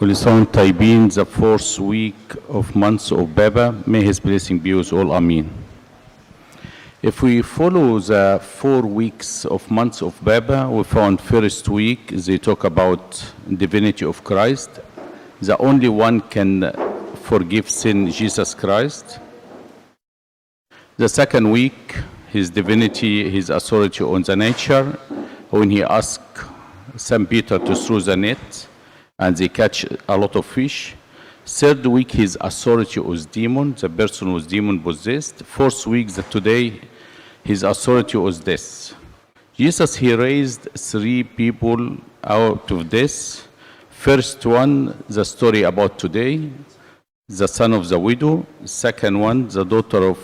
ولسان طيبين the fourth week of months of Baba. May his blessing be with all. Amen. If we follow the 4 weeks of months of Baba, we found first week they talk about divinity of Christ. The only one can forgive sin, Jesus Christ. The second week, his divinity, his authority on the nature, when he asked St. Peter to throw the net, and they catch a lot of fish. Third week, his authority was demon. The person was demon possessed. Fourth week, today, his authority was death. Jesus, he raised 3 people out of death. First one, the story about today, the son of the widow. Second one, the daughter of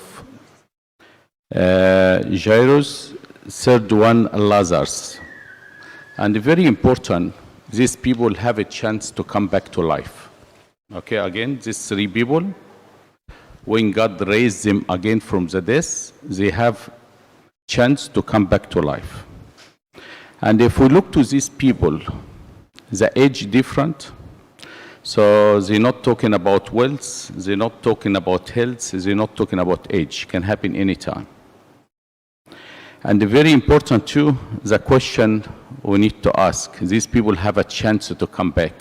Jairus. Third one, Lazarus. And very important, these people have a chance to come back to life. Okay, again, these 3 people, when God raised them again from the death, they have chance to come back to life. And if we look to these people, the age different, so they're not talking about wealth, they're not talking about health, they're not talking about age, can happen anytime. And very important too, the question we need to ask, these people have a chance to come back.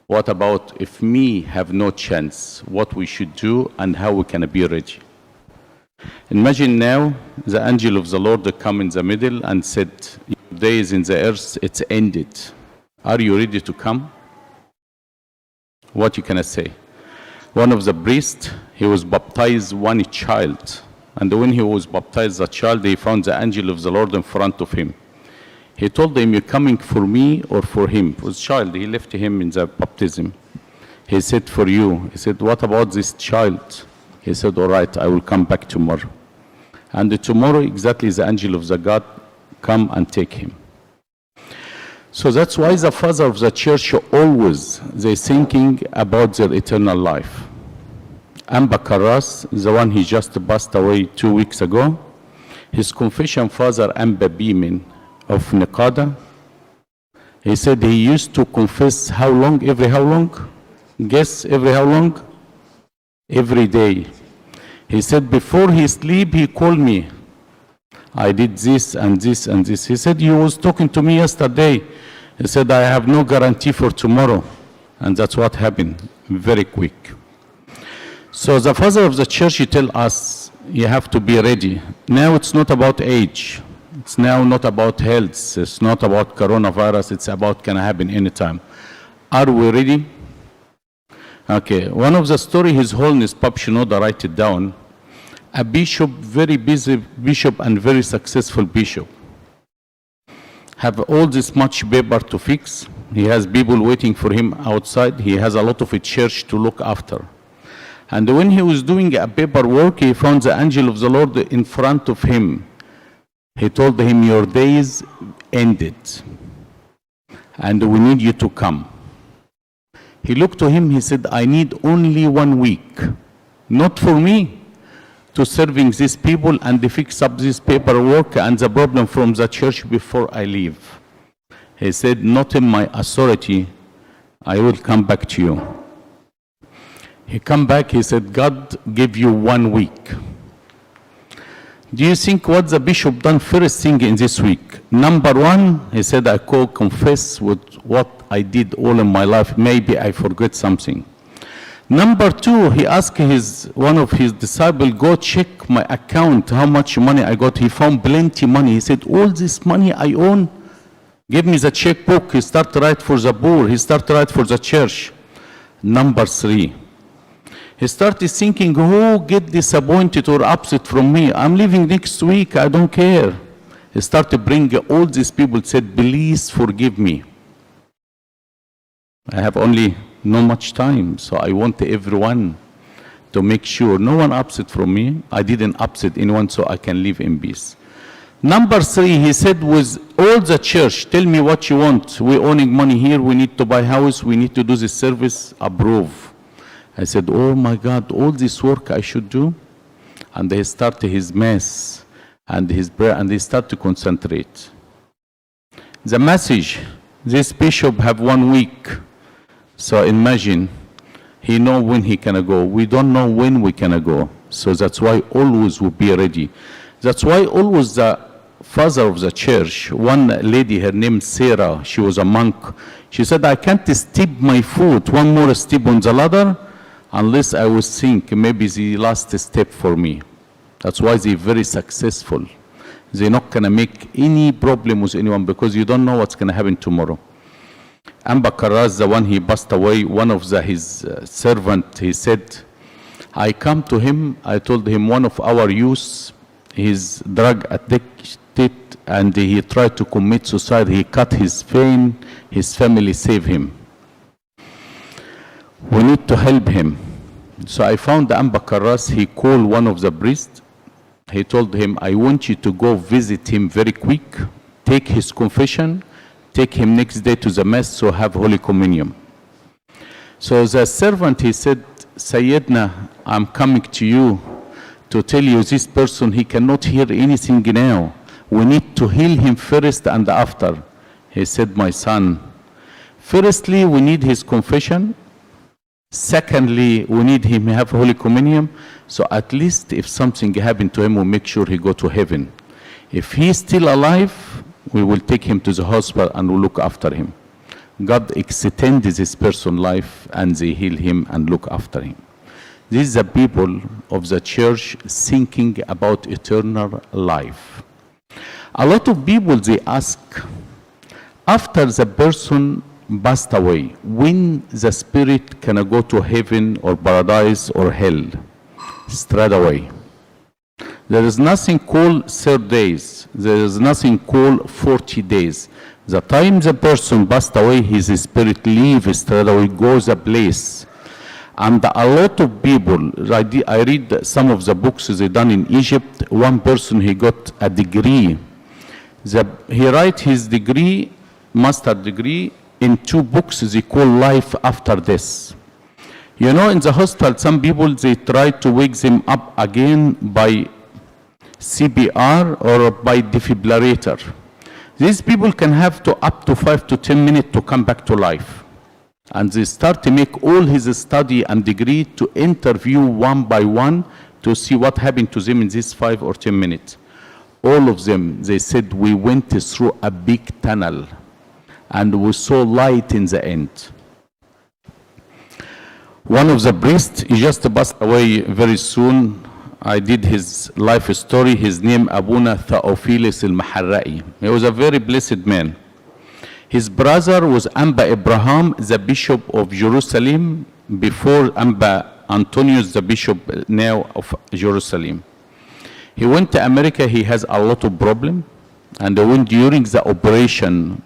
What about if me have no chance, what we should do and how we can be ready? Imagine now the angel of the Lord come in the middle and said, your days in the earth, it's ended. Are you ready to come? What you can say? One of the priests, he was baptized one child. And when he was baptized, the child, he found the angel of the Lord in front of him. He told him, you're coming for me or for him? For the child, he left him in the baptism. He said, for you. He said, what about this child? He said, all right, I will come back tomorrow. And tomorrow, exactly, the angel of the God come and take him. So that's why the father of the church always, they thinking about their eternal life. Amba Karas, the one he just passed away 2 weeks ago, his confession father Amba Bimin of Niqada, he said he used to confess how long, every how long? Guess, every how long? Every day. He said before he sleep, he called me. I did this and this and this. He said he was talking to me yesterday. He said I have no guarantee for tomorrow. And that's what happened, very quick. So the father of the church, he tell us, you have to be ready. Now it's not about age. It's now not about health. It's not about coronavirus. It's about can happen anytime. Are we ready? Okay. One of the story, His Holiness Pope Shenouda write it down. A bishop, very busy bishop and very successful bishop, have all this much paper to fix. He has people waiting for him outside. He has a lot of a church to look after. And when he was doing a paperwork, he found the angel of the Lord in front of him. He told him, your days ended, and we need you to come. He looked to him, he said, I need only 1 week, not for me, to serving these people and to fix up this paperwork and the problem from the church before I leave. He said, not in my authority, I will come back to you. He come back, he said, God gave you 1 week. Do you think what the bishop done first thing in this week? Number 1, he said, I go confess with what I did all in my life. Maybe I forget something. Number 2, he asked one of his disciples, go check my account, how much money I got. He found plenty money. He said, all this money I own, give me the checkbook. He started write for the poor. He started write for the church. Number 3, he started thinking, who get disappointed or upset from me? I'm leaving next week, I don't care. He started bringing all these people, said, please forgive me. I have only no much time, so I want everyone to make sure no one upset from me. I didn't upset anyone, so I can live in peace. Number 3, he said, with all the church, tell me what you want. We're owning money here, we need to buy house, we need to do this service, approve. I said, oh my God, all this work I should do? And he started his mass and his prayer, and they start to concentrate. The message, this bishop have 1 week. So imagine, he know when he can go. We don't know when we can go. So that's why always we'll be ready. That's why always the father of the church, one lady, her name Sarah, she was a monk. She said, I can't step my foot one more step on the ladder unless I will think maybe the last step for me. That's why they're very successful. They're not going to make any problem with anyone because you don't know what's going to happen tomorrow. Amba Karaz, the one he passed away, one of his servant, he said, I come to him, I told him one of our youth, he's drug addicted and he tried to commit suicide. He cut his vein, his family saved him. We need to help him. So I found Amba Karaz, he called one of the priests. He told him, I want you to go visit him very quick, take his confession, take him next day to the mass, so have Holy Communion. So the servant, he said, Sayyidina, I'm coming to you to tell you this person, he cannot hear anything now. We need to heal him first and after. He said, my son, firstly, we need his confession. Secondly, we need him to have Holy Communion. So at least if something happened to him, we'll make sure he go to heaven. If he's still alive, we will take him to the hospital and we'll look after him. God extended this person's life and they heal him and look after him. These are the people of the church thinking about eternal life. A lot of people, they ask, after the person passed away, when the spirit can go to heaven or paradise or hell? Straight away. There is nothing called 30 days. There is nothing called 40 days. The time the person passed away, his spirit leaves straight away, goes a place. And a lot of people, I read some of the books they done in Egypt. One person, he got a degree. He write his degree, master degree, in 2 books they call Life After This. You know, in the hospital, some people, they try to wake them up again by CPR or by defibrillator. These people can have up to 5 to 10 minutes to come back to life. And they start to make all his study and degree to interview one by one to see what happened to them in these 5 or 10 minutes. All of them, they said, we went through a big tunnel and we saw light in the end. One of the priests, he just passed away very soon. I did his life story. His name, Abuna Theophilus al-Maharra'i. He was a very blessed man. His brother was Amba Abraham, the bishop of Jerusalem, before Amba Antonius, the bishop now of Jerusalem. He went to America. He has a lot of problem. And when during the operation,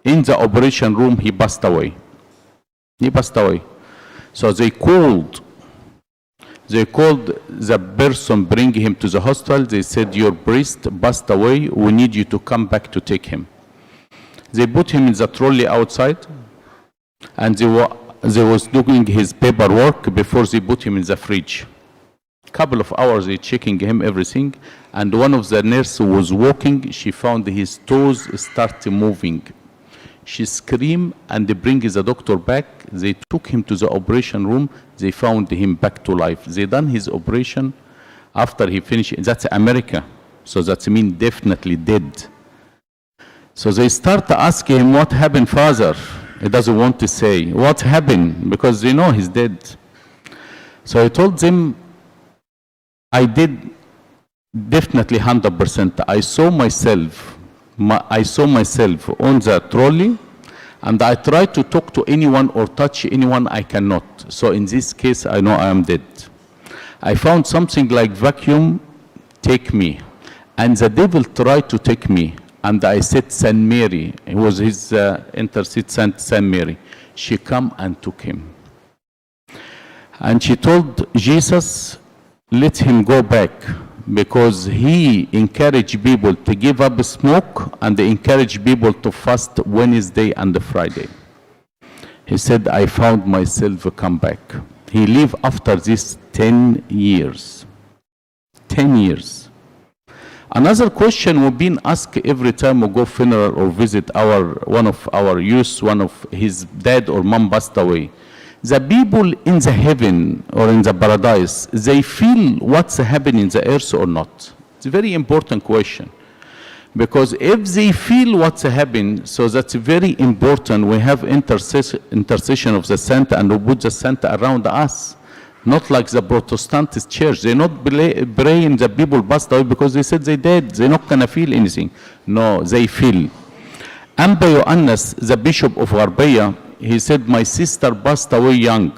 in the operation room, he passed away. He passed away. So they called the person, bring him to the hospital. They said, your priest passed away. We need you to come back to take him. They put him in the trolley outside, and they was doing his paperwork before they put him in the fridge. Couple of hours, they checking him, everything. And one of the nurses was walking. She found his toes start moving. She screamed and they bring the doctor back. They took him to the operation room. They found him back to life. They done his operation after he finished. That's America. So that means definitely dead. So they start to ask him, what happened, father? He doesn't want to say what happened because they know he's dead. So I told them, I did definitely 100%. I saw myself on the trolley, and I try to talk to anyone or touch anyone, I cannot. So in this case, I know I am dead. I found something like vacuum, take me. And the devil tried to take me. And I said, Saint Mary, it was his intercede, Saint Mary. She come and took him. And she told Jesus, let him go back. Because he encouraged people to give up smoke and encouraged people to fast Wednesday and Friday. He said, I found myself come back. He lived after this 10 years. 10 years. Another question we've been asked every time we go funeral or visit one of our youth, one of his dad or mom passed away. The people in the heaven or in the paradise, they feel what's happening in the earth or not? It's a very important question. Because if they feel what's happening, so that's very important. We have intercession of the Santa, and we put the Santa around us. Not like the Protestant church. They're not praying the people passed away because they said they dead. They're not going to feel anything. No, they feel. Amba Yohannes, the bishop of Gharbiya, he said, my sister passed away young.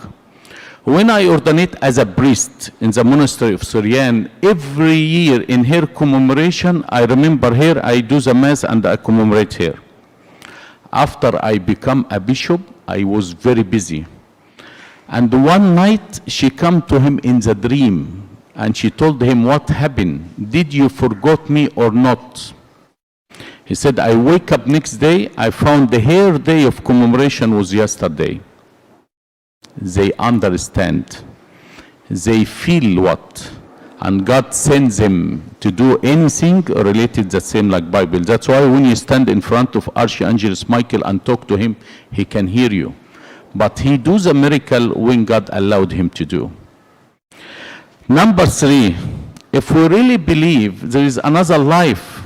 When I ordained as a priest in the monastery of Syrian, every year in her commemoration, I remember her, I do the mass and I commemorate her. After I become a bishop, I was very busy. And one night, she came to him in the dream, and she told him what happened. Did you forget me or not? He said, I wake up next day, I found the her day of commemoration was yesterday. They understand. They feel what? And God sends them to do anything related the same like Bible. That's why when you stand in front of Archangel Michael and talk to him, he can hear you. But he does a miracle when God allowed him to do. Number 3, if we really believe there is another life,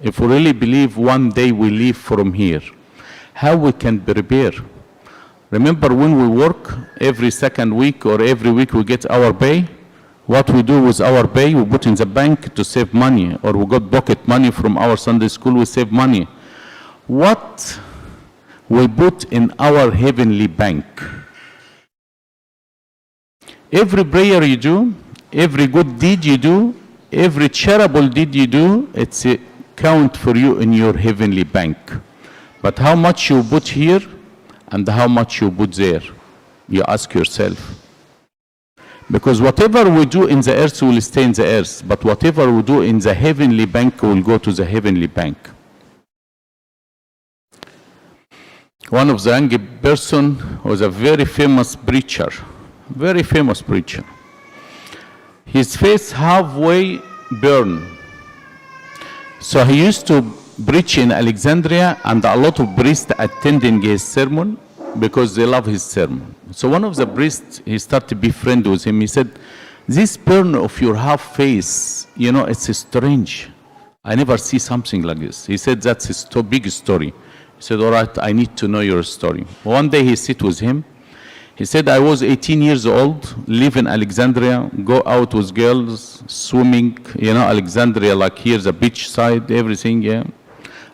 if we really believe one day we leave from here, how we can prepare? Remember when we work every second week or every week we get our pay? What we do with our pay, we put in the bank to save money, or we got pocket money from our Sunday school, we save money. What we put in our heavenly bank? Every prayer you do, every good deed you do, every charitable deed you do, it's a count for you in your heavenly bank. But how much you put here and how much you put there, you ask yourself. Because whatever we do in the earth will stay in the earth, but whatever we do in the heavenly bank will go to the heavenly bank. One of the young person was a very famous preacher, very famous preacher. His face halfway burned. So he used to preach in Alexandria, and a lot of priests attending his sermon because they love his sermon. So one of the priests, he started to be friend with him. He said, this burn of your half face, you know, it's strange. I never see something like this. He said, that's a big story. He said, all right, I need to know your story. One day he sit with him. He said, I was 18 years old, live in Alexandria, go out with girls, swimming, you know, Alexandria, like here, the beach side, everything, yeah.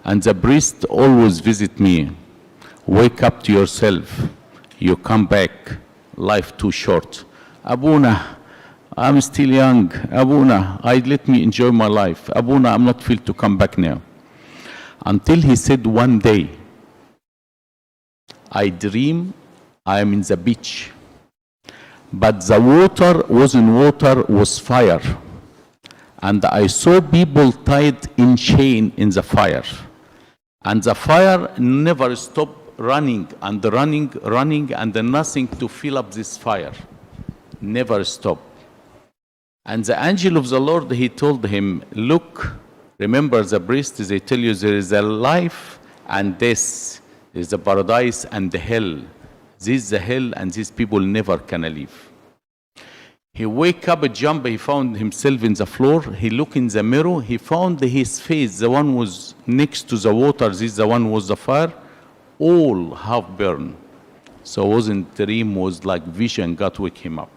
And the priest always visit me. Wake up to yourself. You come back. Life too short. Abuna, I'm still young. Abuna, let me enjoy my life. Abuna, I'm not feel to come back now. Until he said one day, I dream I am in the beach, but the water wasn't water, was fire. And I saw people tied in chain in the fire. And the fire never stopped running and running, and then nothing to fill up this fire. Never stopped. And the angel of the Lord, he told him, look, remember the priest, they tell you there is a life and death. There is a paradise and the hell. This is the hell, and these people never can leave. He wake up, jump, he found himself in the floor. He look in the mirror, he found his face, the one was next to the water, this the one was the fire, all half burned. So it wasn't dream, was like vision, God wake him up.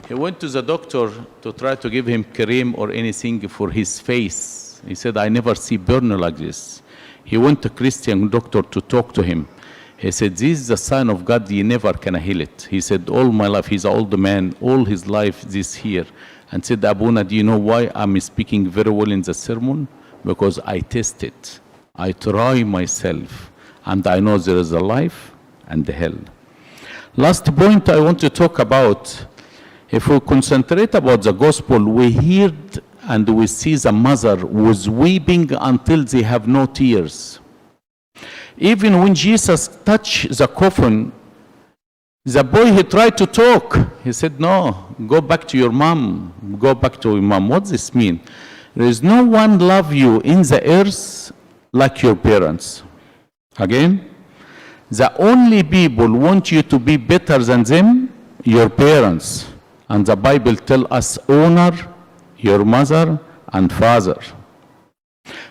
He went to the doctor to try to give him cream or anything for his face. He said, I never see burn like this. He went to Christian doctor to talk to him. He said, this is the sign of God, you never can heal it. He said, all my life, he's an old man, all his life this here. And said, Abuna, do you know why I'm speaking very well in the sermon? Because I test it. I try myself. And I know there is a life and the hell. Last point I want to talk about, if we concentrate about the gospel, we heard and we see the mother was weeping until they have no tears. Even when Jesus touched the coffin, the boy, he tried to talk. He said, no, go back to your mom. Go back to your mom. What does this mean? There is no one love you in the earth like your parents. Again, the only people want you to be better than them, your parents. And the Bible tells us, honor your mother and father.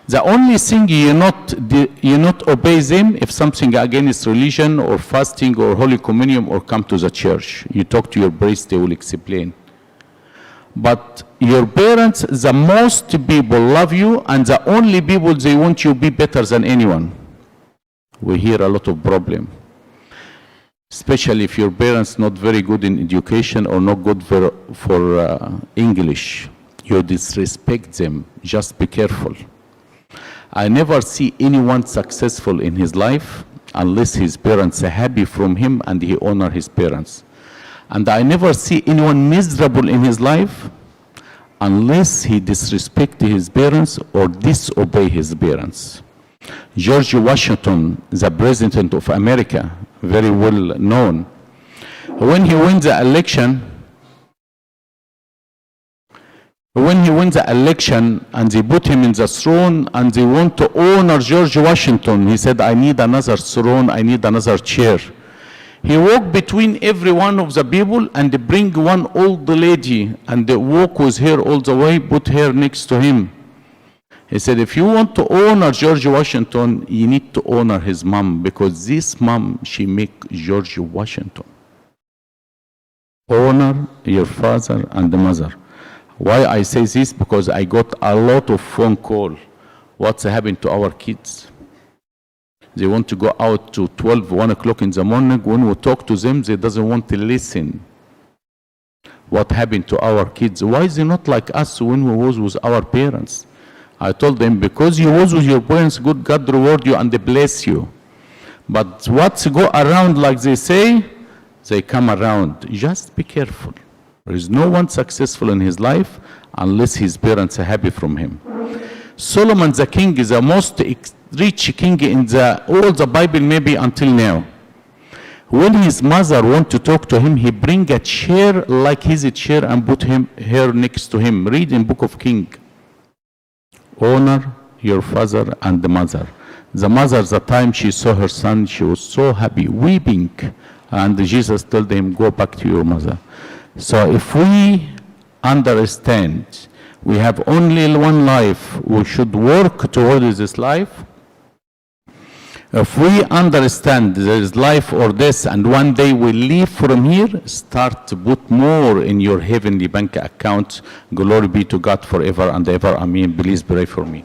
The only thing you not obey them if something against religion or fasting or Holy Communion or come to the church. You talk to your priest, they will explain. But your parents, the most people love you, and the only people they want you be better than anyone. We hear a lot of problem. Especially if your parents not very good in education or not good for English. You disrespect them. Just be careful. I never see anyone successful in his life unless his parents are happy from him and he honor his parents. And I never see anyone miserable in his life unless he disrespect his parents or disobey his parents. George Washington, the President of America, very well known, when he wins the election, and they put him in the throne and they want to honor George Washington, he said, I need another throne, I need another chair. He walked between every one of the people and bring one old lady and walk with her all the way, put her next to him. He said, if you want to honor George Washington, you need to honor his mom, because this mom, she make George Washington. Honor your father and the mother. Why I say this? Because I got a lot of phone call. What's happened to our kids? They want to go out to 12, 1 o'clock in the morning. When we talk to them, they doesn't want to listen. What happened to our kids? Why is it not like us when we was with our parents? I told them, because you was with your parents, good God reward you and bless you. But what's go around, like they say, they come around. Just be careful. There is no one successful in his life unless his parents are happy from him. Solomon the king is the most rich king in all the Bible, maybe until now. When his mother want to talk to him, he bring a chair like his chair and put her next to him. Read in Book of King. Honor your father and the mother. The mother, the time she saw her son, she was so happy, weeping. And Jesus told him, go back to your mother. So if we understand we have only one life, we should work towards this life. If we understand there is life or death and one day we leave from here, start to put more in your heavenly bank account. Glory be to God forever and ever. Amen. Please pray for me.